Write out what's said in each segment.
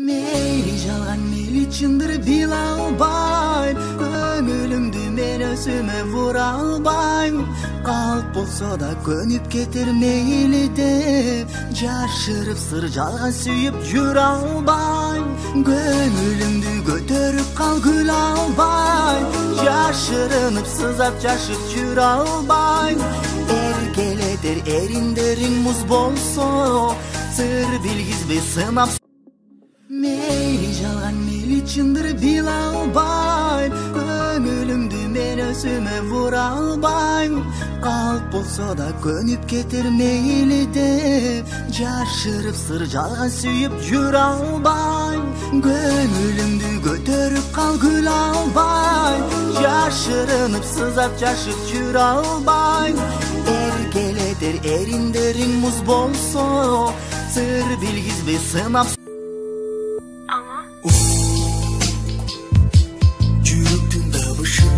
Meyli жалган мейли чындыр била албайм, көңүлүмдү мен өзүмө бура албайм. Калп болсо да көнүп кетер мейли деп, жашырып сыр жалган сүйүп жүрө албайм. Көңүлүмдү көтөрүп кал күлө албайм, жашырынып сызап жашып жүрө албайм. Эркелетер эриндериң муз болсо, сыр билгизбей сынап. Мейли жалган мейли чындыр била албайм, көңүлүмдү мен өзүмө бура албайм. Калп болсо да көнүп кетер мейли деп, жашырып сыр жалган сүйүп жүрө албайм. Көңүлүмдү көтөрүп кал күлө албайм, жашырынып сызап жашып жүрө албайм. Эркелетер эриндериң муз болсо, сыр билгизбей сынап. Жүректің табышын,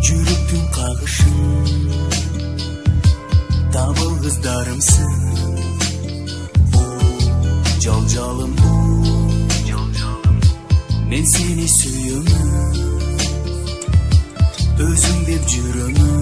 жүректің қағышын, табыл қыздарымсың. Жал-жалым, мен сені сүйемін, өзің деп жүремін.